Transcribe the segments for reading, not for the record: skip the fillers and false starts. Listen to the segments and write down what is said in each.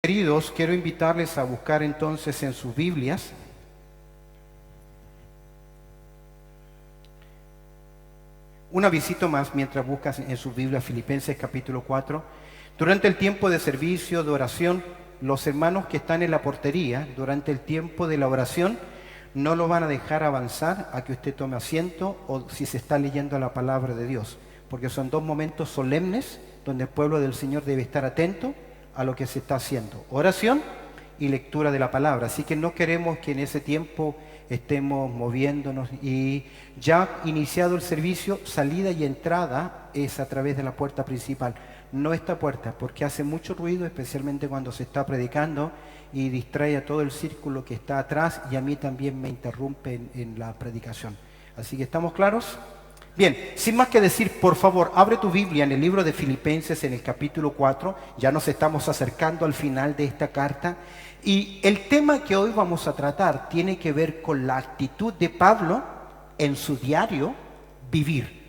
Queridos, quiero invitarles a buscar entonces en sus Biblias una visita más mientras buscas en sus Biblias Filipenses capítulo 4. Durante el tiempo de servicio, de oración, los hermanos que están en la portería, durante el tiempo de la oración, no lo van a dejar avanzar a que usted tome asiento o si se está leyendo la palabra de Dios, porque son dos momentos solemnes donde el pueblo del Señor debe estar atento a lo que se está haciendo, oración y lectura de la palabra. Así que no queremos que en ese tiempo estemos moviéndonos, y ya iniciado el servicio, salida y entrada es a través de la puerta principal, no esta puerta, porque hace mucho ruido, especialmente cuando se está predicando, y distrae a todo el círculo que está atrás, y a mí también me interrumpe en la predicación. Así que ¿estamos claros? Bien, sin más que decir, por favor, abre tu Biblia en el libro de Filipenses en el capítulo 4, ya nos estamos acercando al final de esta carta, y el tema que hoy vamos a tratar tiene que ver con la actitud de Pablo en su diario vivir.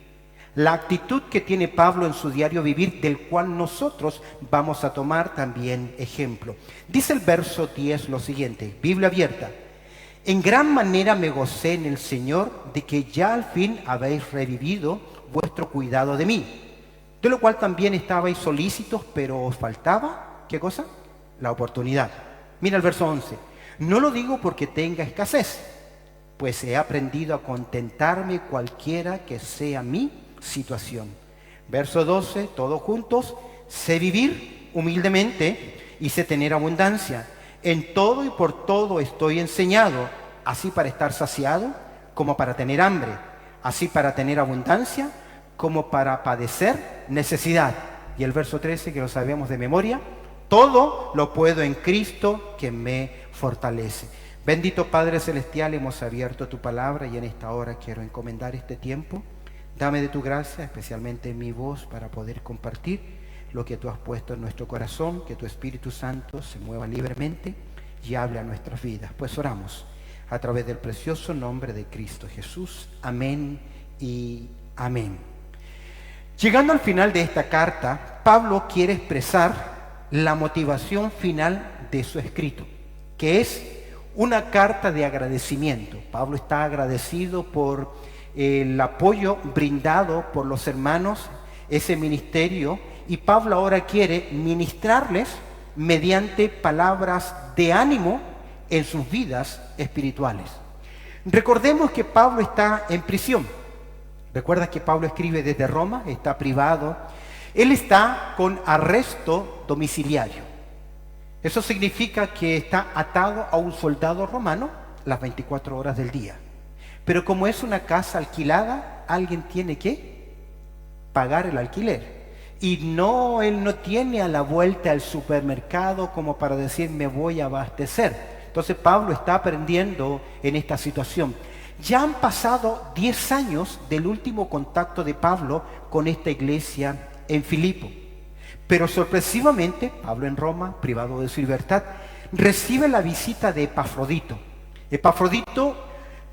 La actitud que tiene Pablo en su diario vivir, del cual nosotros vamos a tomar también ejemplo. Dice el verso 10 lo siguiente, Biblia abierta. En gran manera me gocé en el Señor de que ya al fin habéis revivido vuestro cuidado de mí, de lo cual también estabais solícitos, pero os faltaba, ¿qué cosa? La oportunidad. Mira el verso 11. No lo digo porque tenga escasez, pues he aprendido a contentarme cualquiera que sea mi situación. Verso 12, todos juntos. Sé vivir humildemente y sé tener abundancia. En todo y por todo estoy enseñado, así para estar saciado como para tener hambre, así para tener abundancia como para padecer necesidad. Y el verso 13, que lo sabemos de memoria, todo lo puedo en Cristo que me fortalece. Bendito Padre Celestial, hemos abierto tu palabra y en esta hora quiero encomendar este tiempo. Dame de tu gracia, especialmente en mi voz, para poder compartir lo que tú has puesto en nuestro corazón, que tu Espíritu Santo se mueva libremente y hable a nuestras vidas. Pues oramos a través del precioso nombre de Cristo Jesús. Amén y amén. Llegando al final de esta carta, Pablo quiere expresar la motivación final de su escrito, que es una carta de agradecimiento. Pablo está agradecido por el apoyo brindado por los hermanos, ese ministerio, y Pablo ahora quiere ministrarles mediante palabras de ánimo en sus vidas espirituales. Recordemos que Pablo está en prisión. Recuerda que Pablo escribe desde Roma, está privado. Él está con arresto domiciliario. Eso significa que está atado a un soldado romano las 24 horas del día. Pero como es una casa alquilada, alguien tiene que pagar el alquiler. Y no, él no tiene a la vuelta al supermercado como para decir me voy a abastecer. Entonces Pablo está aprendiendo en esta situación. Ya han pasado 10 años del último contacto de Pablo con esta iglesia en Filipo. Pero sorpresivamente, Pablo en Roma, privado de su libertad, recibe la visita de Epafrodito. Epafrodito,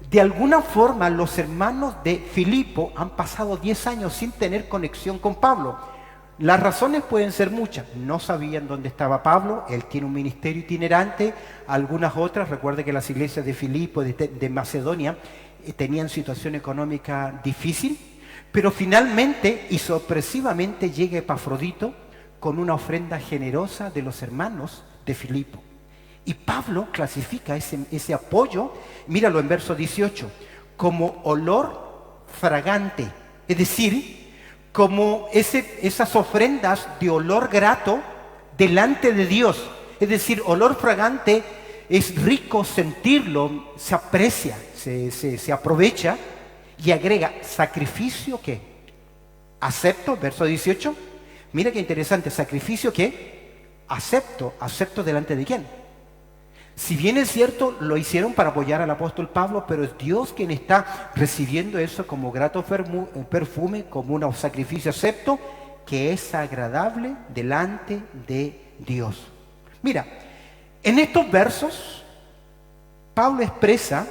de alguna forma, los hermanos de Filipo han pasado 10 años sin tener conexión con Pablo. Las razones pueden ser muchas. No sabían dónde estaba Pablo, él tiene un ministerio itinerante, algunas otras, recuerde que las iglesias de Filipo, de Macedonia, tenían situación económica difícil, pero finalmente y sorpresivamente llega Epafrodito con una ofrenda generosa de los hermanos de Filipo. Y Pablo clasifica ese apoyo, míralo en verso 18, como olor fragante, es decir, como esas ofrendas de olor grato delante de Dios. Es decir, olor fragante es rico sentirlo, se aprecia, se aprovecha, y agrega sacrificio que acepto, verso 18. Mira qué interesante, sacrificio que acepto delante de quién. Si bien es cierto, lo hicieron para apoyar al apóstol Pablo, pero es Dios quien está recibiendo eso como grato perfume, como un sacrificio acepto, que es agradable delante de Dios. Mira, en estos versos, Pablo expresa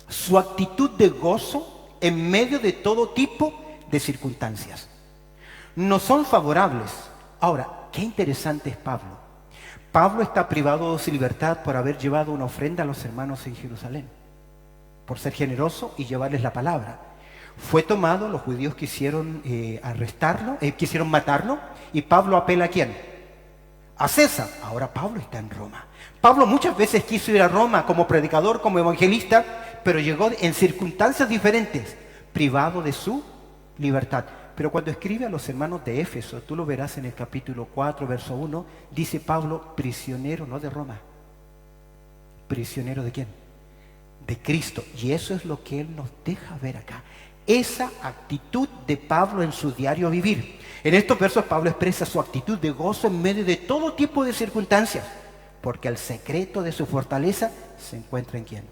su actitud de gozo en medio de todo tipo de circunstancias. No son favorables. Ahora, qué interesante es Pablo. Pablo está privado de su libertad por haber llevado una ofrenda a los hermanos en Jerusalén, por ser generoso y llevarles la palabra. Fue tomado, los judíos quisieron arrestarlo, quisieron matarlo, y Pablo apela ¿a quién? A César. Ahora Pablo está en Roma. Pablo muchas veces quiso ir a Roma como predicador, como evangelista, pero llegó en circunstancias diferentes, privado de su libertad. Pero cuando escribe a los hermanos de Éfeso, tú lo verás en el capítulo 4, verso 1, dice Pablo, prisionero no de Roma. ¿Prisionero de quién? De Cristo. Y eso es lo que Él nos deja ver acá. Esa actitud de Pablo en su diario vivir. En estos versos Pablo expresa su actitud de gozo en medio de todo tipo de circunstancias, porque el secreto de su fortaleza se encuentra en ¿quién?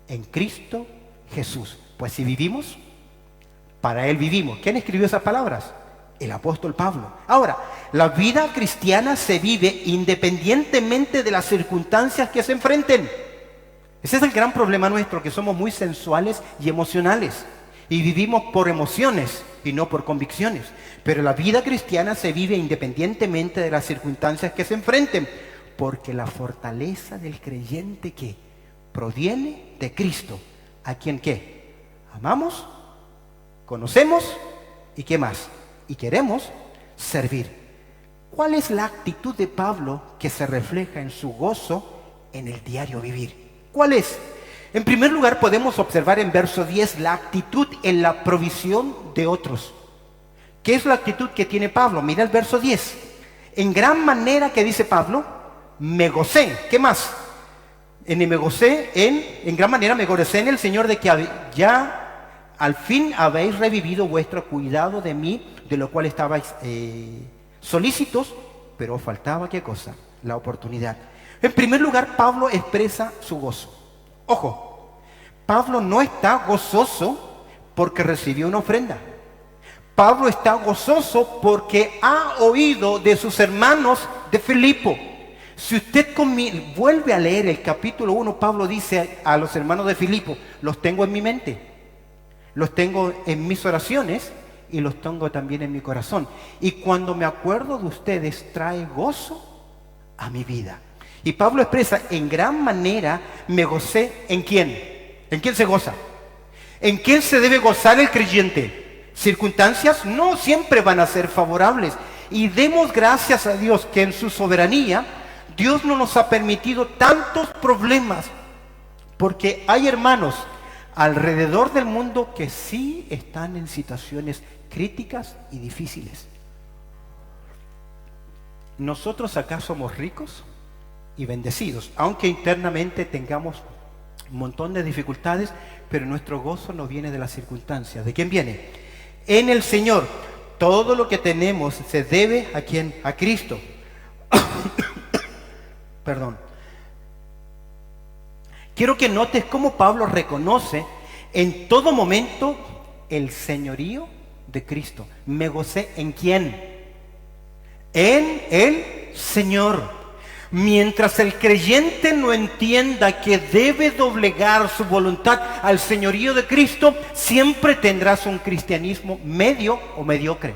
En Cristo Jesús. Pues si vivimos, para Él vivimos. ¿Quién escribió esas palabras? El apóstol Pablo. Ahora, la vida cristiana se vive independientemente de las circunstancias que se enfrenten. Ese es el gran problema nuestro, que somos muy sensuales y emocionales. Y vivimos por emociones y no por convicciones. Pero la vida cristiana se vive independientemente de las circunstancias que se enfrenten, porque la fortaleza del creyente que proviene de Cristo, a quien ¿qué? Amamos, conocemos y ¿qué más? Y queremos servir. ¿Cuál es la actitud de Pablo que se refleja en su gozo en el diario vivir? ¿Cuál es? En primer lugar, podemos observar en verso 10 la actitud en la provisión de otros. ¿Qué es la actitud que tiene Pablo? Mira el verso 10. En gran manera, que dice Pablo, me gocé. ¿Qué más? En gran manera me gocé en el Señor de que ya al fin habéis revivido vuestro cuidado de mí, de lo cual estabais solícitos, pero os faltaba ¿qué cosa? La oportunidad. En primer lugar, Pablo expresa su gozo. Ojo, Pablo no está gozoso porque recibió una ofrenda. Pablo está gozoso porque ha oído de sus hermanos de Filipo. Si usted vuelve a leer el capítulo 1, Pablo dice a los hermanos de Filipo, los tengo en mi mente, los tengo en mis oraciones y los tengo también en mi corazón. Y cuando me acuerdo de ustedes, trae gozo a mi vida. Y Pablo expresa, en gran manera me gocé ¿en quién? ¿En quién se goza? ¿En quién se debe gozar el creyente? Circunstancias no siempre van a ser favorables. Y demos gracias a Dios que en su soberanía, Dios no nos ha permitido tantos problemas. Porque hay hermanos alrededor del mundo que sí están en situaciones críticas y difíciles. ¿Nosotros acá somos ricos y bendecidos, aunque internamente tengamos un montón de dificultades, pero nuestro gozo no viene de las circunstancias? ¿De quién viene? En el Señor. Todo lo que tenemos se debe ¿a quién? A Cristo. Perdón. Quiero que notes cómo Pablo reconoce en todo momento el señorío de Cristo. Me gocé ¿en quién? En el Señor. Mientras el creyente no entienda que debe doblegar su voluntad al señorío de Cristo, siempre tendrás un cristianismo medio o mediocre,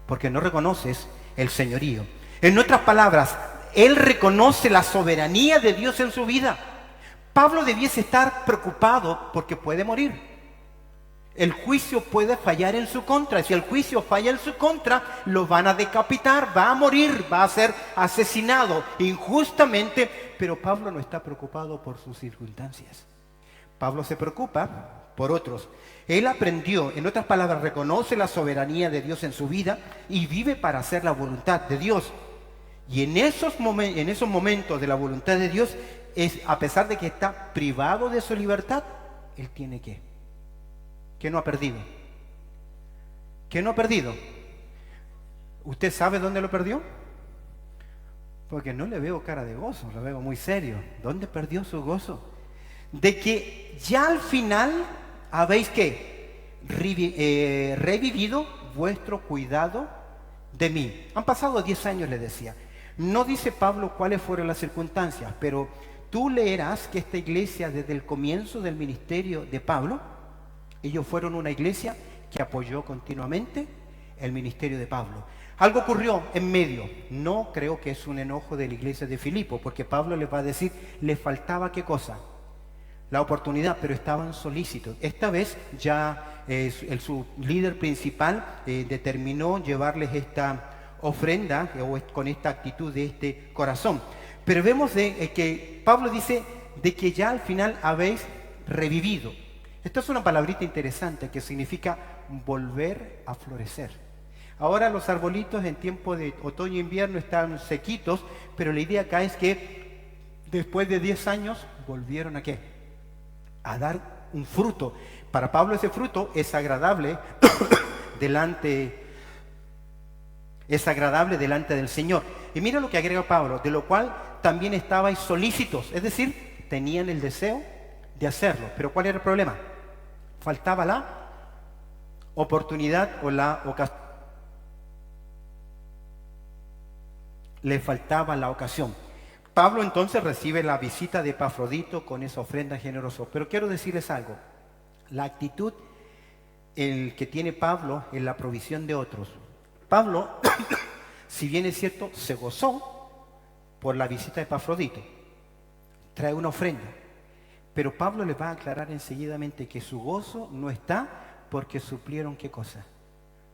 porque no reconoces el señorío. En otras palabras, él reconoce la soberanía de Dios en su vida. Pablo debiese estar preocupado porque puede morir. El juicio puede fallar en su contra. Si el juicio falla en su contra, lo van a decapitar, va a morir, va a ser asesinado injustamente. Pero Pablo no está preocupado por sus circunstancias. Pablo se preocupa por otros. Él aprendió, en otras palabras, reconoce la soberanía de Dios en su vida y vive para hacer la voluntad de Dios. Y en esos momentos de la voluntad de Dios, a pesar de que está privado de su libertad, él tiene que. ¿Qué no ha perdido? ¿Qué no ha perdido? ¿Usted sabe dónde lo perdió? Porque no le veo cara de gozo, lo veo muy serio. ¿Dónde perdió su gozo? De que ya al final habéis ¿qué? Revivido vuestro cuidado de mí. Han pasado 10 años, le decía. No dice Pablo cuáles fueron las circunstancias, pero tú leerás que esta iglesia, desde el comienzo del ministerio de Pablo, ellos fueron una iglesia que apoyó continuamente el ministerio de Pablo. Algo ocurrió en medio. No creo que es un enojo de la iglesia de Filipo, porque Pablo les va a decir, le faltaba ¿qué cosa? La oportunidad, pero estaban solícitos. Esta vez ya su líder principal determinó llevarles esta ofrenda con esta actitud de este corazón. Pero vemos que Pablo dice de que ya al final habéis revivido. Esto es una palabrita interesante que significa volver a florecer. Ahora los arbolitos en tiempo de otoño e invierno están sequitos, pero la idea acá es que después de 10 años volvieron ¿a qué? A dar un fruto. Para Pablo ese fruto es agradable delante del Señor. Y mira lo que agrega Pablo, de lo cual también estabais solícitos, es decir, tenían el deseo de hacerlo. Pero ¿cuál era el problema? Faltaba la oportunidad o la ocasión. Le faltaba la ocasión. Pablo entonces recibe la visita de Epafrodito con esa ofrenda generosa. Pero quiero decirles algo. La actitud que tiene Pablo en la provisión de otros. Pablo, si bien es cierto, se gozó por la visita de Epafrodito. Trae una ofrenda. Pero Pablo les va a aclarar enseguidamente que su gozo no está porque suplieron ¿qué cosa?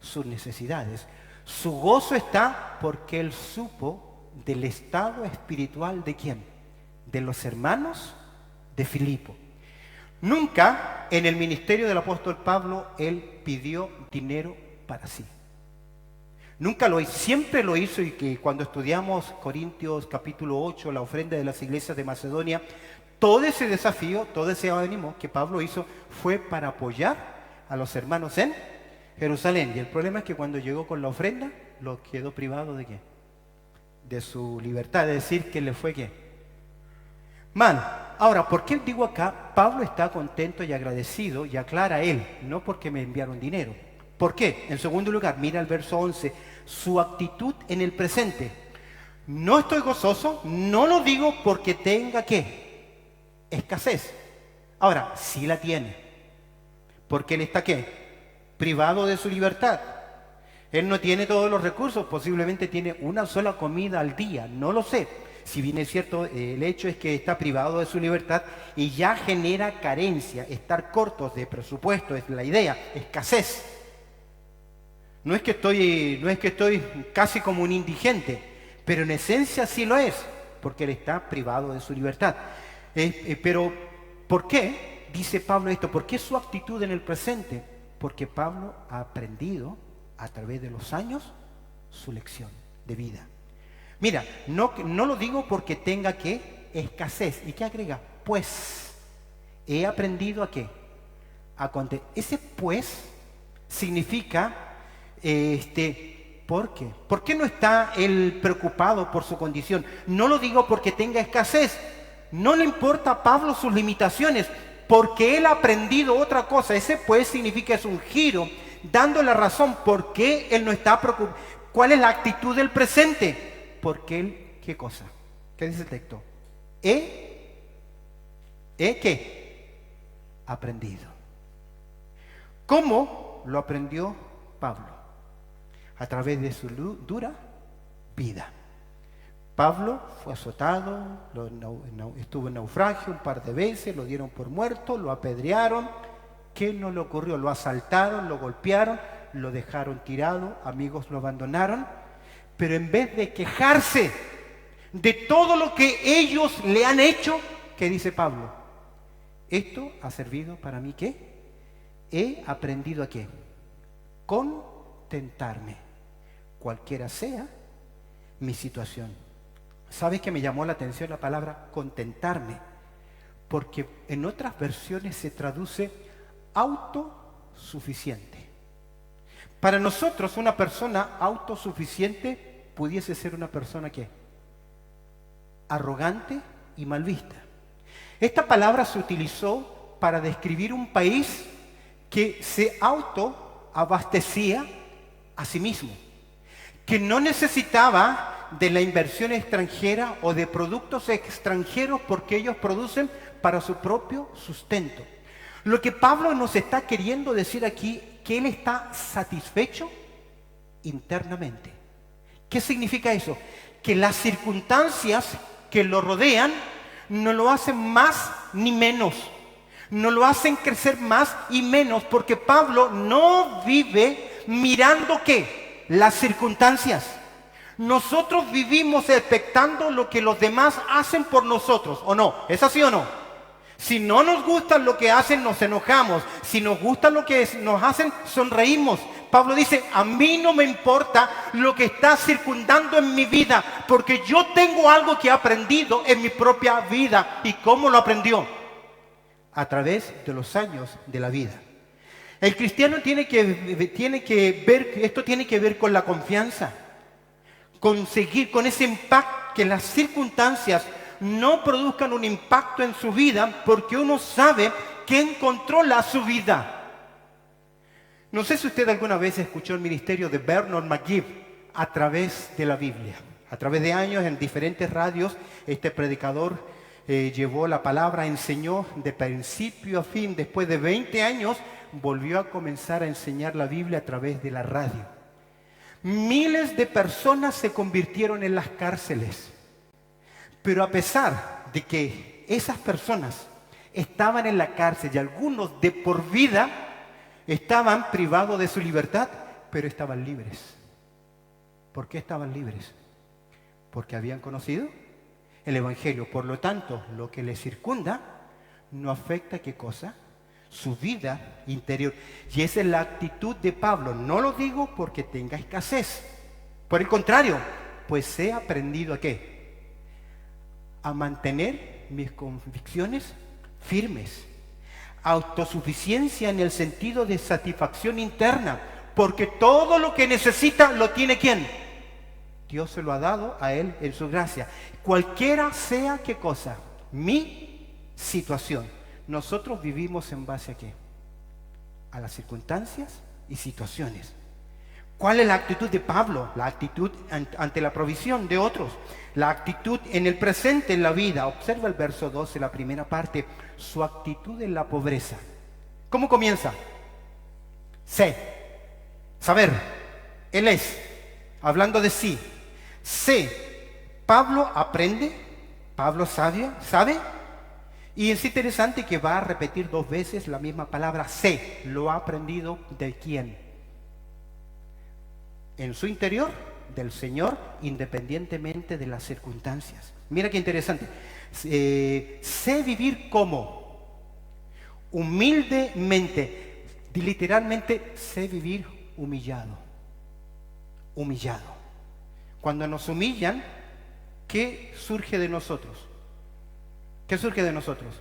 Sus necesidades. Su gozo está porque él supo del estado espiritual ¿de quién? De los hermanos de Filipo. Nunca en el ministerio del apóstol Pablo él pidió dinero para sí. Nunca lo hizo, siempre lo hizo, y que cuando estudiamos Corintios capítulo 8, la ofrenda de las iglesias de Macedonia, todo ese desafío, todo ese ánimo que Pablo hizo fue para apoyar a los hermanos en Jerusalén. Y el problema es que cuando llegó con la ofrenda, lo quedó privado ¿de qué? De su libertad, es decir, que le fue ¿qué? Mal. Ahora, ¿por qué digo acá? Pablo está contento y agradecido, y aclara él, no porque me enviaron dinero. ¿Por qué? En segundo lugar, mira el verso 11, su actitud en el presente. No estoy gozoso, no lo digo porque tenga ¿qué? Escasez. Ahora, sí la tiene. Porque él está ¿qué? Privado de su libertad. Él no tiene todos los recursos, posiblemente tiene una sola comida al día, no lo sé. Si bien es cierto, el hecho es que está privado de su libertad y ya genera carencia, estar cortos de presupuesto, es la idea, escasez. No es que estoy casi como un indigente, pero en esencia sí lo es, porque él está privado de su libertad. Pero, ¿por qué dice Pablo esto? ¿Por qué su actitud en el presente? Porque Pablo ha aprendido a través de los años su lección de vida. Mira, no lo digo porque tenga ¿qué? Escasez. ¿Y qué agrega? Pues he aprendido ¿a qué? Ese pues significa ¿por qué? ¿Por qué no está él preocupado por su condición? No lo digo porque tenga escasez. No le importa a Pablo sus limitaciones, porque él ha aprendido otra cosa. Ese pues significa es un giro, dando la razón por qué él no está preocupado. ¿Cuál es la actitud del presente? Porque él, ¿qué cosa? ¿Qué dice el texto? ¿Qué? Aprendido. ¿Cómo lo aprendió Pablo? A través de su dura vida. Pablo fue azotado, estuvo en naufragio un par de veces, lo dieron por muerto, lo apedrearon. ¿Qué no le ocurrió? Lo asaltaron, lo golpearon, lo dejaron tirado, amigos lo abandonaron. Pero en vez de quejarse de todo lo que ellos le han hecho, ¿qué dice Pablo? Esto ha servido para mí, ¿qué? He aprendido a ¿qué? Contentarme, cualquiera sea mi situación. ¿Sabes que me llamó la atención la palabra contentarme? Porque en otras versiones se traduce autosuficiente. Para nosotros una persona autosuficiente pudiese ser una persona ¿qué? Arrogante y mal vista. Esta palabra se utilizó para describir un país que se autoabastecía a sí mismo, que no necesitaba de la inversión extranjera o de productos extranjeros porque ellos producen para su propio sustento. Lo que Pablo nos está queriendo decir aquí, que él está satisfecho internamente. ¿Qué significa eso? Que las circunstancias que lo rodean no lo hacen más ni menos. No lo hacen crecer más y menos, porque Pablo no vive mirando ¿qué? Las circunstancias. Nosotros vivimos expectando lo que los demás hacen por nosotros, ¿o no? ¿Es así o no? Si no nos gusta lo que hacen, nos enojamos. Si nos gusta lo que nos hacen, sonreímos. Pablo dice, a mí no me importa lo que está circundando en mi vida, porque yo tengo algo que he aprendido en mi propia vida. ¿Y cómo lo aprendió? A través de los años de la vida. El cristiano tiene que ver, esto tiene que ver con la confianza, conseguir con ese impacto, que las circunstancias no produzcan un impacto en su vida, porque uno sabe quién controla su vida. No sé si usted alguna vez escuchó el ministerio de Bernard McGee a través de la Biblia. A través de años en diferentes radios, este predicador llevó la palabra, enseñó de principio a fin. Después de 20 años, volvió a comenzar a enseñar la Biblia a través de la radio. Miles de personas se convirtieron en las cárceles. Pero a pesar de que esas personas estaban en la cárcel y algunos de por vida estaban privados de su libertad, pero estaban libres. ¿Por qué estaban libres? Porque habían conocido el Evangelio. Por lo tanto, lo que les circunda no afecta ¿qué cosa? Su vida interior. Y esa es la actitud de Pablo. No lo digo porque tenga escasez. Por el contrario, pues he aprendido ¿a qué? A mantener mis convicciones firmes. Autosuficiencia en el sentido de satisfacción interna, porque todo lo que necesita lo tiene ¿quién? Dios se lo ha dado a él en su gracia. Cualquiera sea qué cosa, mi situación. Nosotros vivimos en base a qué? A las circunstancias y situaciones. ¿Cuál es la actitud de Pablo? La actitud ante la provisión de otros. La actitud en el presente, en la vida. Observa el verso 12, la primera parte. Su actitud en la pobreza. ¿Cómo comienza? Sé. Saber. Él es. Hablando de sí. Sé. Pablo aprende. Pablo sabe. Y es interesante que va a repetir 2 veces la misma palabra sé. ¿Lo ha aprendido de quién? En su interior, del Señor, independientemente de las circunstancias. Mira qué interesante. Sé vivir como humildemente. Literalmente, sé vivir humillado. Humillado. Cuando nos humillan, ¿qué surge de nosotros? ¿Qué surge de nosotros?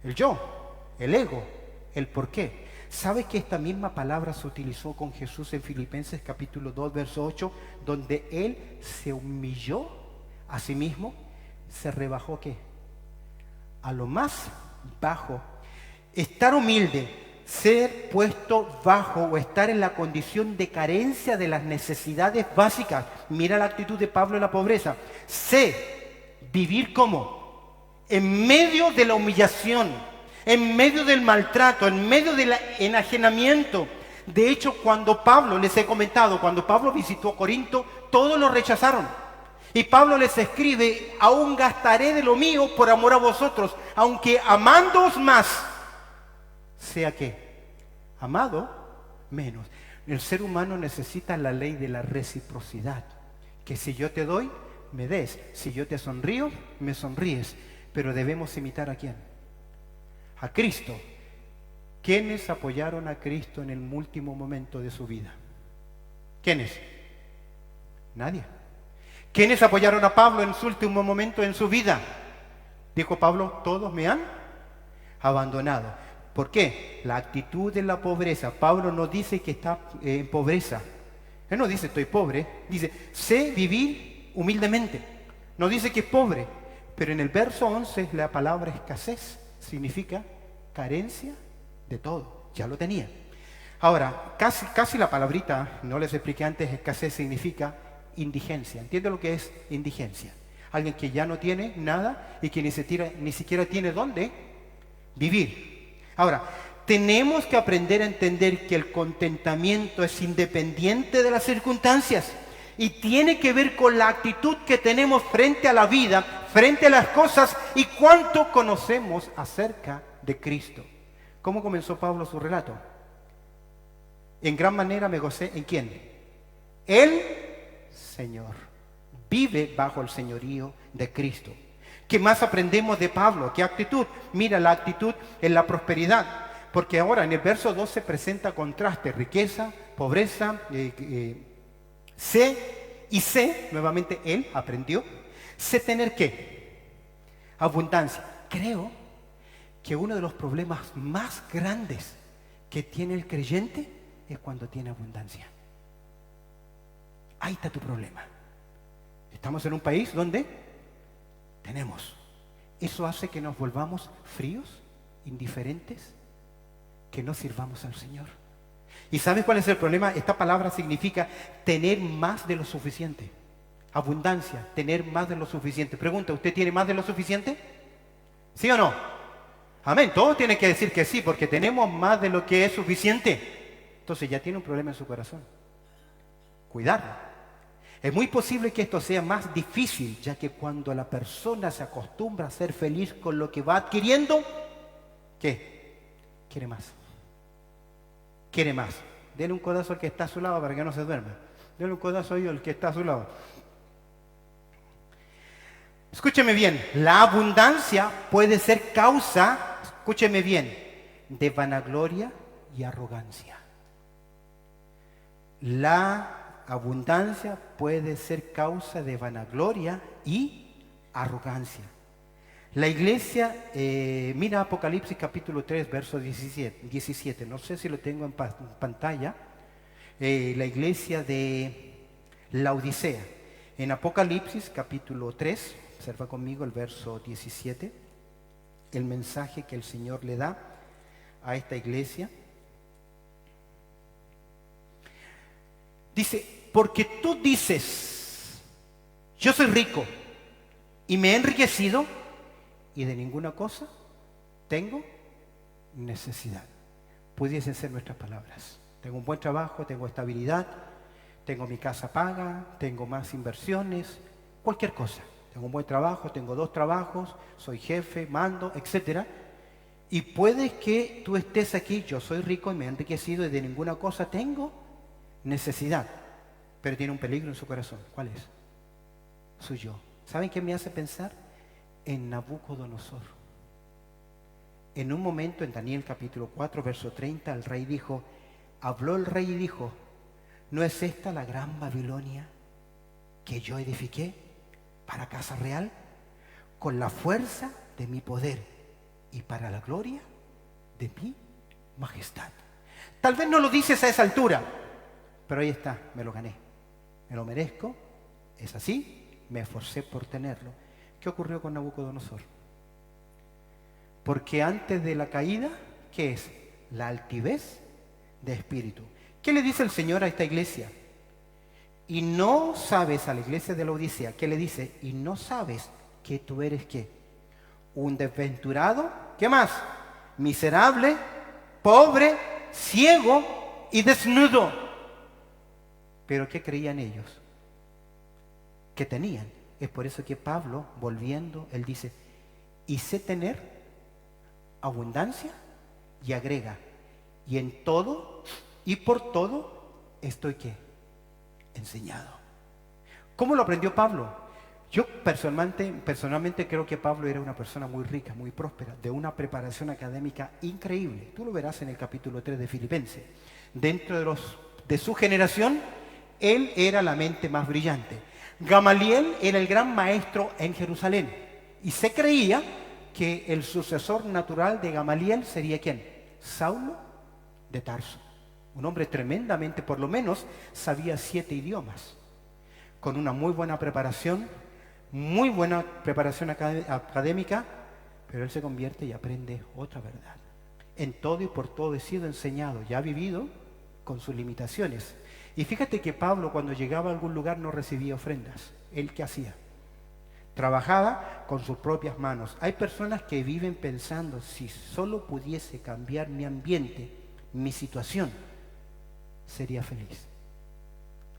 El yo, el ego, el por qué. ¿Sabe que esta misma palabra se utilizó con Jesús en Filipenses capítulo 2, verso 8, donde Él se humilló a sí mismo? ¿Se rebajó qué? A lo más bajo. Estar humilde, ser puesto bajo o estar en la condición de carencia de las necesidades básicas. Mira la actitud de Pablo en la pobreza. Sé vivir como en medio de la humillación, en medio del maltrato, en medio del enajenamiento. De hecho, cuando Pablo, les he comentado, cuando Pablo visitó Corinto, todos lo rechazaron. Y Pablo les escribe, aún gastaré de lo mío por amor a vosotros, aunque amándoos más, sea que amado menos. El ser humano necesita la ley de la reciprocidad, que si yo te doy, me des. Si yo te sonrío, me sonríes. Pero debemos imitar ¿a quién? A Cristo. ¿Quiénes apoyaron a Cristo en el último momento de su vida? ¿Quiénes? Nadie. ¿Quiénes apoyaron a Pablo en su último momento en su vida? Dijo Pablo, todos me han abandonado. ¿Por qué? La actitud de la pobreza. Pablo no dice que está en pobreza. Él no dice estoy pobre. Dice, sé vivir humildemente. No dice que es pobre. Pero en el verso 11 la palabra escasez significa carencia de todo. Ya lo tenía. Ahora, casi la palabrita, no les expliqué antes, escasez significa indigencia. ¿Entiende lo que es indigencia? Alguien que ya no tiene nada y que ni siquiera tiene dónde vivir. Ahora, Tenemos que aprender a entender que el contentamiento es independiente de las circunstancias y tiene que ver con la actitud que tenemos frente a la vida, frente a las cosas y cuánto conocemos acerca de Cristo. ¿Cómo comenzó Pablo su relato? En gran manera me gocé, ¿en quién? El Señor. Vive bajo el señorío de Cristo. ¿Qué más aprendemos de Pablo? ¿Qué actitud? Mira, la actitud en la prosperidad. Porque ahora en el verso 12 presenta contraste, riqueza, pobreza, sé, nuevamente él aprendió, sé tener ¿qué? Abundancia. Creo que uno de los problemas más grandes que tiene el creyente es cuando tiene abundancia. Ahí está tu problema. Estamos en un país donde tenemos. Eso hace que nos volvamos fríos, indiferentes, que no sirvamos al Señor. ¿Y sabes cuál es el problema? Esta palabra significa tener más de lo suficiente. Abundancia, tener más de lo suficiente. Pregunta, ¿usted tiene más de lo suficiente? ¿Sí o no? Amén. Todos tienen que decir que sí, porque tenemos más de lo que es suficiente. Entonces ya tiene un problema en su corazón. Cuidarlo. Es muy posible que esto sea más difícil, ya que cuando la persona se acostumbra a ser feliz con lo que va adquiriendo, ¿qué? Quiere más. Quiere más. Denle un codazo al que está a su lado para que no se duerma. Denle un codazo al que está a su lado. Escúcheme bien, la abundancia puede ser causa, escúcheme bien, de vanagloria y arrogancia. La abundancia puede ser causa de vanagloria y arrogancia. La iglesia, mira Apocalipsis capítulo 3, verso 17, no sé si lo tengo en pantalla, la iglesia de Laodicea. En Apocalipsis capítulo 3, observa conmigo el verso 17, el mensaje que el Señor le da a esta iglesia. Dice, porque tú dices, yo soy rico y me he enriquecido, y de ninguna cosa tengo necesidad. Pudiesen ser nuestras palabras. Tengo un buen trabajo, tengo estabilidad, tengo mi casa paga, tengo más inversiones, cualquier cosa. Tengo un buen trabajo, tengo 2 trabajos, soy jefe, mando, etc. Y puede que tú estés aquí, yo soy rico y me he enriquecido y de ninguna cosa tengo necesidad. Pero tiene un peligro en su corazón. ¿Cuál es? Soy yo. ¿Saben qué me hace pensar? En Nabucodonosor. En un momento en Daniel capítulo 4 verso 30 el rey dijo, habló el rey y dijo, ¿no es esta la gran Babilonia que yo edifiqué para casa real con la fuerza de mi poder y para la gloria de mi majestad? Tal vez no lo dices a esa altura, pero ahí está, me lo gané, me lo merezco, es así, me esforcé por tenerlo. ¿Qué ocurrió con Nabucodonosor? Porque antes de la caída, ¿qué es? La altivez de espíritu. ¿Qué le dice el Señor a esta iglesia? Y no sabes, a la iglesia de la Odisea, ¿qué le dice? Y no sabes que tú eres ¿qué? Un desventurado, ¿qué más? Miserable, pobre, ciego y desnudo. ¿Pero qué creían ellos? ¿Qué tenían? Es por eso que Pablo, volviendo, él dice, y sé tener abundancia, y agrega, y en todo y por todo estoy ¿qué? Enseñado. ¿Cómo lo aprendió Pablo? Yo personalmente creo que Pablo era una persona muy rica, muy próspera, de una preparación académica increíble. Tú lo verás en el capítulo 3 de Filipenses. Dentro de su generación, él era la mente más brillante. Gamaliel era el gran maestro en Jerusalén y se creía que el sucesor natural de Gamaliel sería ¿quién? Saulo de Tarso, un hombre tremendamente, por lo menos sabía 7 idiomas, con una muy buena preparación académica, pero él se convierte y aprende otra verdad. En todo y por todo he sido enseñado, ya ha vivido con sus limitaciones. Y fíjate que Pablo cuando llegaba a algún lugar no recibía ofrendas. ¿Él qué hacía? trabajada con sus propias manos. Hay personas que viven pensando, si solo pudiese cambiar mi ambiente, mi situación, sería feliz.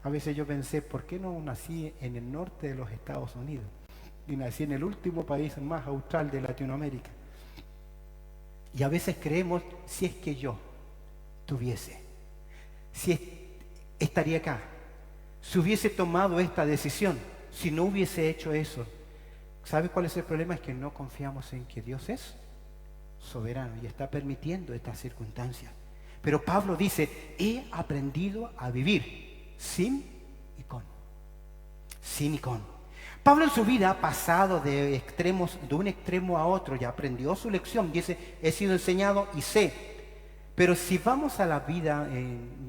A veces yo pensé, ¿por qué no nací en el norte de los Estados Unidos? Y nací en el último país más austral de Latinoamérica. Y a veces creemos, si es que yo tuviese, estaría acá, si hubiese tomado esta decisión, si no hubiese hecho eso. ¿Sabe cuál es el problema? Es que no confiamos en que Dios es soberano y está permitiendo estas circunstancias. Pero Pablo dice, he aprendido a vivir sin y con. Sin y con. Pablo en su vida ha pasado de un extremo a otro y aprendió su lección. Dice, he sido enseñado y sé. Pero si vamos a la vida,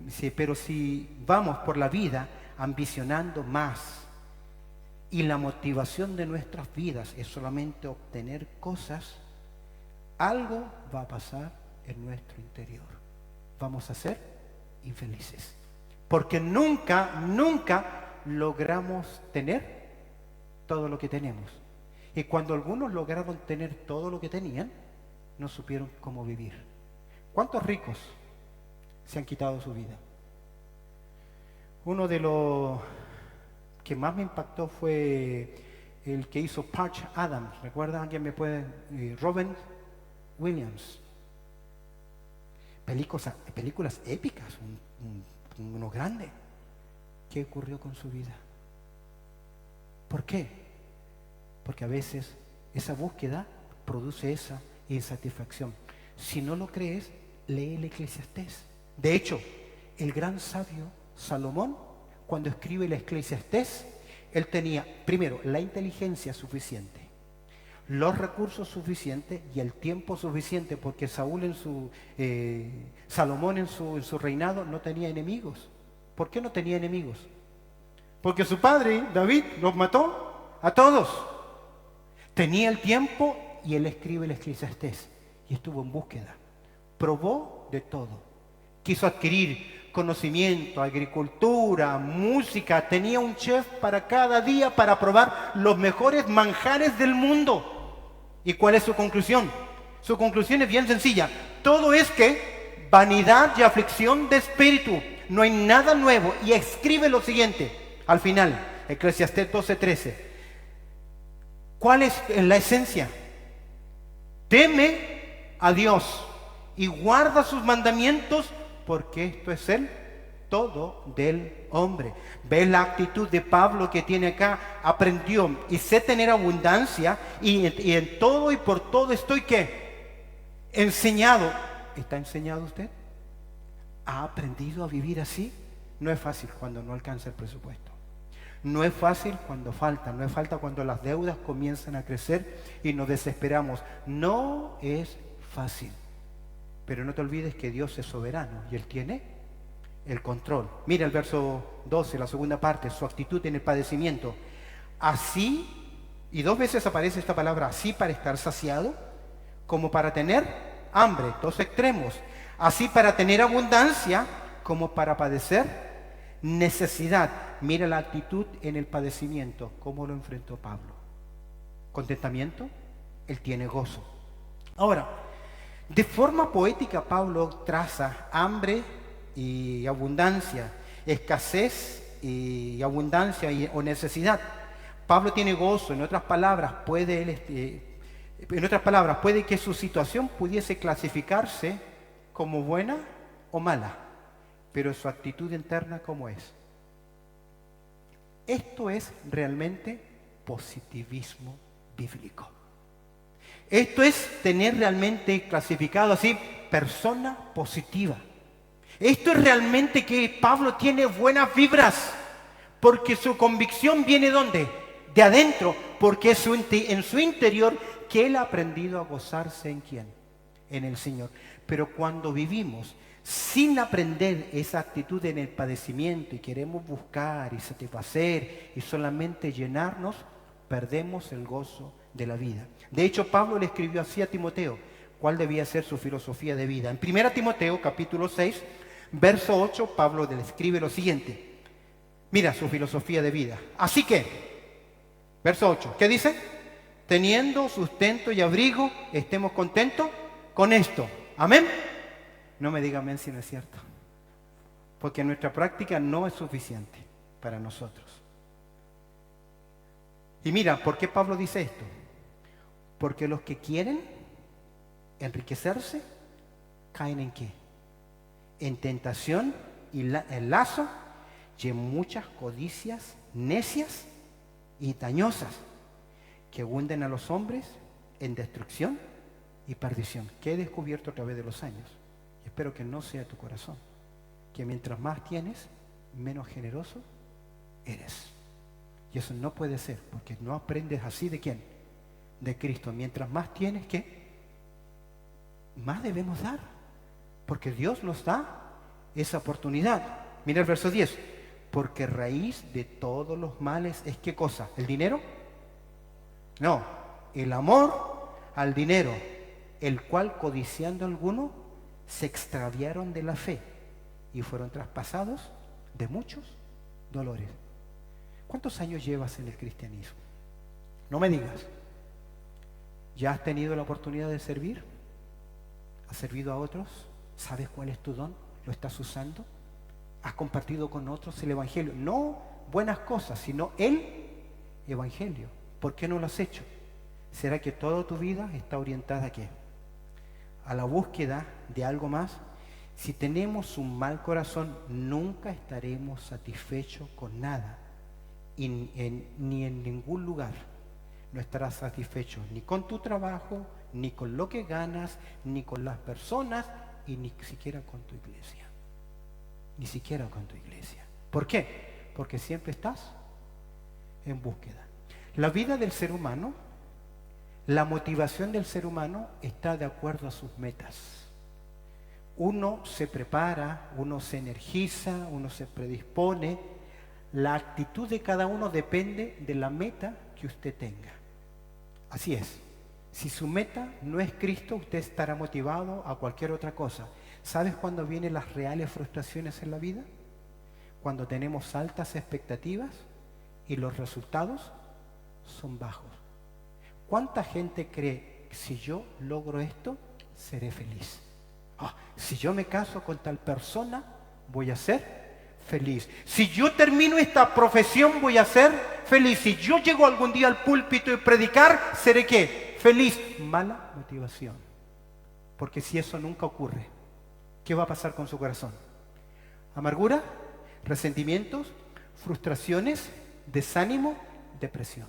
si vamos por la vida ambicionando más, y la motivación de nuestras vidas es solamente obtener cosas, algo va a pasar en nuestro interior. Vamos a ser infelices. Porque nunca logramos tener todo lo que tenemos. Y cuando algunos lograron tener todo lo que tenían, no supieron cómo vivir. ¿Cuántos ricos se han quitado su vida? Uno de los que más me impactó fue el que hizo Patch Adams. ¿Recuerda? ¿Alguien me puede? Robin Williams. Películas épicas, uno grande. ¿Qué ocurrió con su vida? ¿Por qué? Porque a veces esa búsqueda produce esa insatisfacción. Si no lo crees, lee el Eclesiastés. De hecho, el gran sabio Salomón, cuando escribe el Eclesiastés, él tenía, primero, la inteligencia suficiente, los recursos suficientes y el tiempo suficiente, porque Salomón en su reinado no tenía enemigos. ¿Por qué no tenía enemigos? Porque su padre, David, los mató a todos. Tenía el tiempo y él escribe el Eclesiastés y estuvo en búsqueda. Probó de todo. Quiso adquirir conocimiento, agricultura, música. Tenía un chef para cada día para probar los mejores manjares del mundo. ¿Y cuál es su conclusión? Su conclusión es bien sencilla. Todo es que vanidad y aflicción de espíritu. No hay nada nuevo. Y escribe lo siguiente al final, Eclesiastés 12:13. ¿Cuál es la esencia? Teme a Dios y guarda sus mandamientos, porque esto es el todo del hombre. ¿Ves la actitud de Pablo que tiene acá? Aprendió y sé tener abundancia y en todo y por todo estoy ¿qué? Enseñado. ¿Está enseñado usted? ¿Ha aprendido a vivir así? No es fácil cuando no alcanza el presupuesto. No es fácil cuando falta. No es fácil cuando las deudas comienzan a crecer y nos desesperamos. No es fácil. Pero no te olvides que Dios es soberano y Él tiene el control. Mira el verso 12, la segunda parte, su actitud en el padecimiento. Así, y 2 veces aparece esta palabra, así para estar saciado, como para tener hambre, 2 extremos. Así para tener abundancia, como para padecer necesidad. Mira la actitud en el padecimiento, cómo lo enfrentó Pablo. Contentamiento, Él tiene gozo. Ahora, de forma poética Pablo traza hambre y abundancia, escasez y abundancia o necesidad. Pablo tiene gozo. En otras palabras, puede que su situación pudiese clasificarse como buena o mala, pero su actitud interna, ¿cómo es? Esto es realmente positivismo bíblico. Esto es tener realmente clasificado así, persona positiva. Esto es realmente que Pablo tiene buenas vibras, porque su convicción viene ¿dónde? De adentro, porque es en su interior que él ha aprendido a gozarse ¿en quién? En el Señor. Pero cuando vivimos sin aprender esa actitud en el padecimiento y queremos buscar y satisfacer y solamente llenarnos, perdemos el gozo de la vida. De hecho, Pablo le escribió así a Timoteo, cuál debía ser su filosofía de vida. En 1 Timoteo, capítulo 6, verso 8, Pablo le escribe lo siguiente. Mira su filosofía de vida. Así que, Verso 8. ¿Qué dice? Teniendo sustento y abrigo, estemos contentos con esto. Amén. No me diga amén si no es cierto. Porque nuestra práctica no es suficiente para nosotros. Y mira, ¿por qué Pablo dice esto? Porque los que quieren enriquecerse, ¿caen en qué? En tentación y en lazo y en muchas codicias necias y dañosas que hunden a los hombres en destrucción y perdición, que he descubierto a través de los años. Y espero que no sea tu corazón, que mientras más tienes, menos generoso eres. Y eso no puede ser, porque no aprendes así ¿de quién? De Cristo. Mientras más tienes, ¿qué? Más debemos dar, porque Dios nos da esa oportunidad. Mira el verso 10. Porque raíz de todos los males es ¿qué cosa? ¿El dinero? No, el amor al dinero, el cual codiciando algunos se extraviaron de la fe y fueron traspasados de muchos dolores. ¿Cuántos años llevas en el cristianismo? No me digas. ¿Ya has tenido la oportunidad de servir? ¿Has servido a otros? ¿Sabes cuál es tu don? ¿Lo estás usando? ¿Has compartido con otros el evangelio? No buenas cosas, sino el evangelio. ¿Por qué no lo has hecho? ¿Será que toda tu vida está orientada a qué? A la búsqueda de algo más. Si tenemos un mal corazón, nunca estaremos satisfechos con nada. Ni en ningún lugar no estarás satisfecho, ni con tu trabajo, ni con lo que ganas, ni con las personas, y ni siquiera con tu iglesia. Ni siquiera con tu iglesia. ¿Por qué? Porque siempre estás en búsqueda. La vida del ser humano, la motivación del ser humano está de acuerdo a sus metas. Uno se prepara, uno se energiza, uno se predispone. La actitud de cada uno depende de la meta que usted tenga. Así es. Si su meta no es Cristo, usted estará motivado a cualquier otra cosa. ¿Sabes cuándo vienen las reales frustraciones en la vida? Cuando tenemos altas expectativas y los resultados son bajos. ¿Cuánta gente cree que si yo logro esto, seré feliz? Si yo me caso con tal persona, voy a ser feliz. Si yo termino esta profesión, voy a ser feliz. Si yo llego algún día al púlpito y predicar, ¿seré qué? Feliz. Mala motivación. Porque si eso nunca ocurre, ¿qué va a pasar con su corazón? Amargura, resentimientos, frustraciones, desánimo, depresión.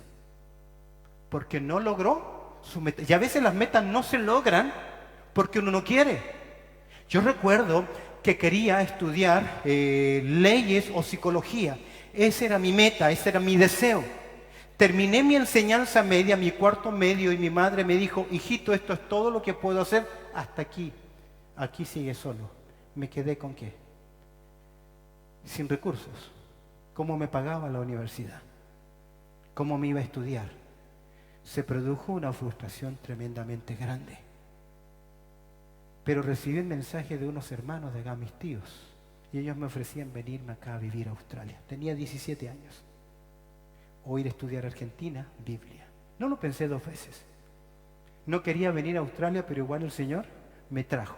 Porque no logró su meta. Y a veces las metas no se logran porque uno no quiere. Yo recuerdo que quería estudiar leyes o psicología. Esa era mi meta, ese era mi deseo. Terminé mi enseñanza media, mi cuarto medio, y mi madre me dijo: hijito, esto es todo lo que puedo hacer hasta aquí. Aquí sigue solo. ¿Me quedé con qué? Sin recursos. ¿Cómo me pagaba la universidad? ¿Cómo me iba a estudiar? Se produjo una frustración tremendamente grande. Pero recibí el mensaje de unos hermanos de acá, mis tíos, y ellos me ofrecían venirme acá a vivir a Australia. Tenía 17 años. O ir a estudiar a Argentina, Biblia. No lo pensé 2 veces. No quería venir a Australia, pero igual el Señor me trajo.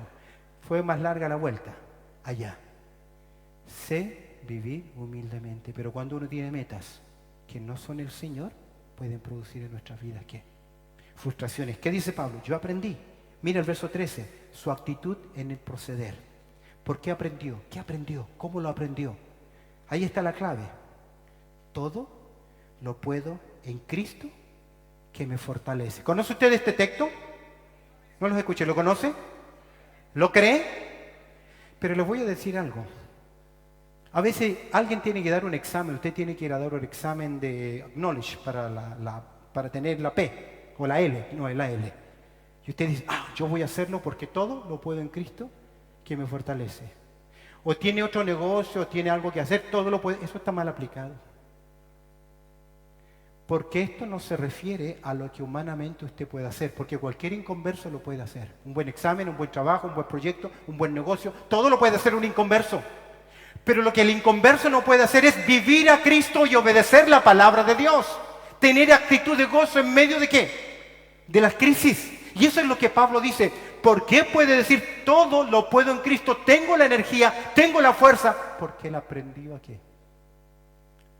Fue más larga la vuelta, allá. Sé vivir humildemente, pero cuando uno tiene metas que no son el Señor, pueden producir en nuestras vidas, ¿qué? Frustraciones. ¿Qué dice Pablo? Yo aprendí. Mira el verso 13, su actitud en el proceder. ¿Por qué aprendió? ¿Qué aprendió? ¿Cómo lo aprendió? Ahí está la clave. Todo lo puedo en Cristo que me fortalece. ¿Conoce usted este texto? No los escuché, ¿lo conoce? ¿Lo cree? Pero les voy a decir algo. A veces alguien tiene que dar un examen, usted tiene que ir a dar un examen de knowledge para tener la P o la L, no es la L. Y usted dice: yo voy a hacerlo porque todo lo puedo en Cristo que me fortalece. O tiene otro negocio, o tiene algo que hacer, todo lo puede. Eso está mal aplicado. Porque esto no se refiere a lo que humanamente usted puede hacer, porque cualquier inconverso lo puede hacer. Un buen examen, un buen trabajo, un buen proyecto, un buen negocio, todo lo puede hacer un inconverso. Pero lo que el inconverso no puede hacer es vivir a Cristo y obedecer la palabra de Dios. Tener actitud de gozo en medio de ¿qué? De las crisis. Y eso es lo que Pablo dice. ¿Por qué puede decir todo lo puedo en Cristo? Tengo la energía, tengo la fuerza. Porque él aprendió a ¿qué?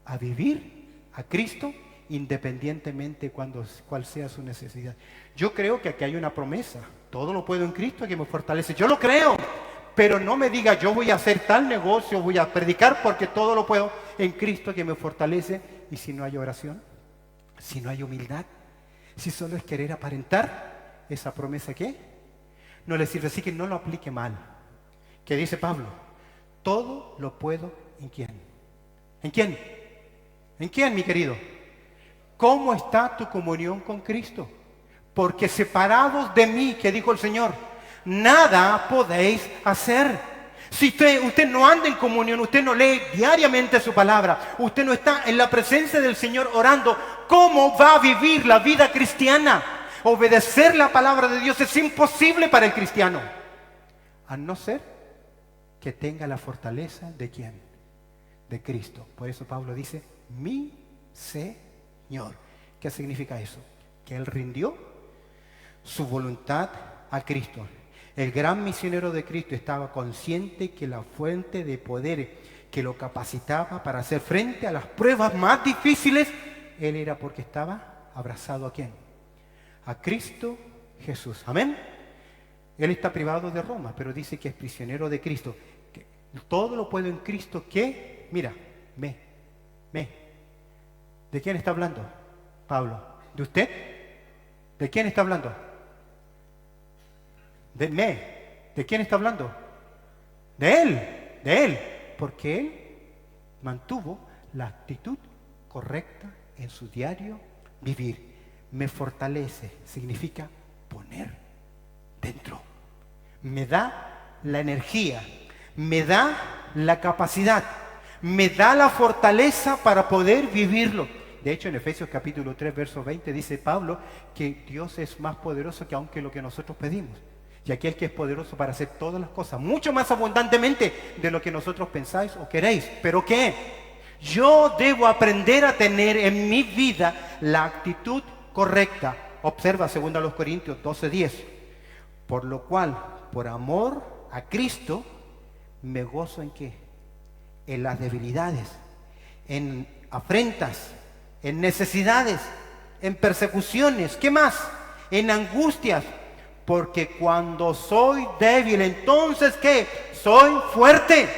A vivir a Cristo independientemente cuál sea su necesidad. Yo creo que aquí hay una promesa. Todo lo puedo en Cristo que me fortalece. Yo lo creo. Pero no me diga yo voy a hacer tal negocio, voy a predicar porque todo lo puedo en Cristo que me fortalece. Y si no hay oración, si no hay humildad, si solo es querer aparentar, esa promesa ¿qué? No le sirve. Así que no lo aplique mal. ¿Qué dice Pablo? Todo lo puedo en ¿quién? ¿En quién? ¿En quién, mi querido? ¿Cómo está tu comunión con Cristo? Porque separados de mí, que dijo el Señor, nada podéis hacer. Si usted no anda en comunión, usted no lee diariamente su palabra, usted no está en la presencia del Señor orando, ¿cómo va a vivir la vida cristiana? Obedecer la palabra de Dios es imposible para el cristiano, a no ser que tenga la fortaleza de ¿quién? De Cristo. Por eso Pablo dice, mi Señor. ¿Qué significa eso? Que Él rindió su voluntad a Cristo. El gran misionero de Cristo estaba consciente que la fuente de poder que lo capacitaba para hacer frente a las pruebas más difíciles, Él era porque estaba abrazado ¿a quién? A Cristo Jesús. Amén. Él está privado de Roma, pero dice que es prisionero de Cristo. Que todo lo puedo en Cristo que, mira, ¿De quién está hablando Pablo? ¿De usted? ¿De quién está hablando? ¿De quién está hablando? De Él, porque Él mantuvo la actitud correcta en su diario vivir. Me fortalece, significa poner dentro. Me da la energía, me da la capacidad, me da la fortaleza para poder vivirlo. De hecho, en Efesios capítulo 3, verso 20, dice Pablo que Dios es más poderoso que aunque lo que nosotros pedimos. Y aquel que es poderoso para hacer todas las cosas, mucho más abundantemente de lo que nosotros pensáis o queréis. ¿Pero qué? Yo debo aprender a tener en mi vida la actitud correcta. Observa 2 Corintios 12:10. Por lo cual, por amor a Cristo, me gozo ¿en qué? En las debilidades, en afrentas, en necesidades, en persecuciones. ¿Qué más? En angustias. Porque cuando soy débil, entonces ¿qué? Soy fuerte.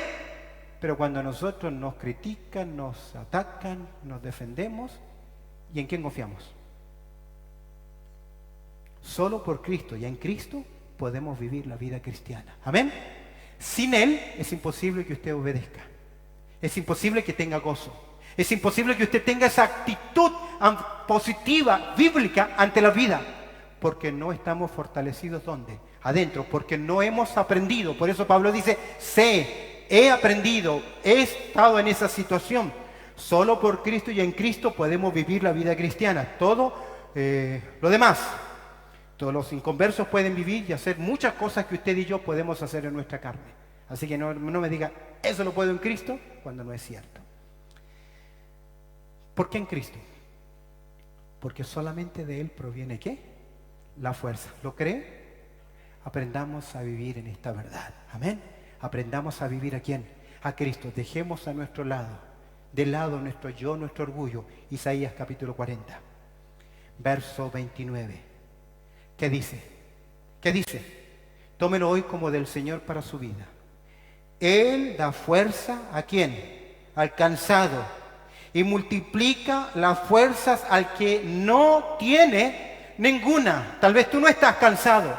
Pero cuando a nosotros nos critican, nos atacan, nos defendemos, ¿y en quién confiamos? Solo por Cristo, y en Cristo podemos vivir la vida cristiana. Amén. Sin Él es imposible que usted obedezca. Es imposible que tenga gozo. Es imposible que usted tenga esa actitud positiva, bíblica ante la vida. Porque no estamos fortalecidos ¿dónde? Adentro, porque no hemos aprendido. Por eso Pablo dice, he aprendido, he estado en esa situación. Solo por Cristo y en Cristo podemos vivir la vida cristiana. Todo lo demás, todos los inconversos pueden vivir y hacer muchas cosas que usted y yo podemos hacer en nuestra carne. Así que no me diga, eso lo puedo en Cristo, cuando no es cierto. ¿Por qué en Cristo? Porque solamente de Él proviene ¿qué? La fuerza. ¿Lo cree? Aprendamos a vivir en esta verdad. Amén. Aprendamos a vivir ¿a quién? A Cristo. Dejemos a nuestro lado, de lado nuestro yo, nuestro orgullo. Isaías capítulo 40, verso 29. ¿Qué dice? ¿Qué dice? Tómelo hoy como del Señor para su vida. Él da fuerza ¿a quién? Al cansado. Y multiplica las fuerzas al que no tiene ninguna. Tal vez tú no estás cansado.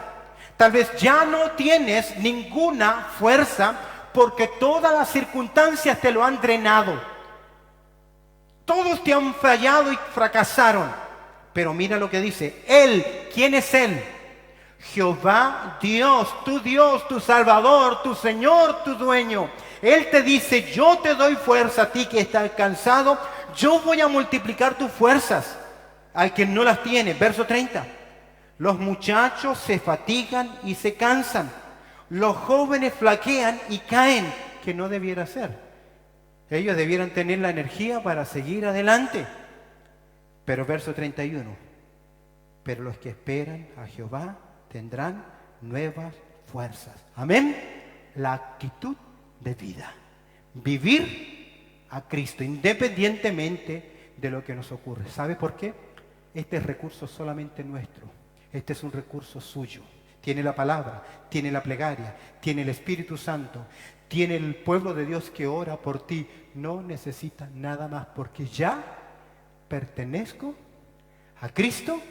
Tal vez ya no tienes ninguna fuerza porque todas las circunstancias te lo han drenado. Todos te han fallado y fracasaron. Pero mira lo que dice. Él, ¿quién es Él? Jehová Dios, tu Salvador, tu Señor, tu dueño. Él te dice, yo te doy fuerza a ti que estás cansado. Yo voy a multiplicar tus fuerzas al que no las tiene. Verso 30. Los muchachos se fatigan y se cansan. Los jóvenes flaquean y caen. Que no debiera ser. Ellos debieran tener la energía para seguir adelante. Pero verso 31, pero los que esperan a Jehová tendrán nuevas fuerzas. Amén. La actitud de vida. Vivir a Cristo independientemente de lo que nos ocurre. ¿Sabe por qué? Este es recurso solamente nuestro. Este es un recurso suyo. Tiene la palabra, tiene la plegaria, tiene el Espíritu Santo, tiene el pueblo de Dios que ora por ti. No necesitas nada más porque ya pertenezco a Cristo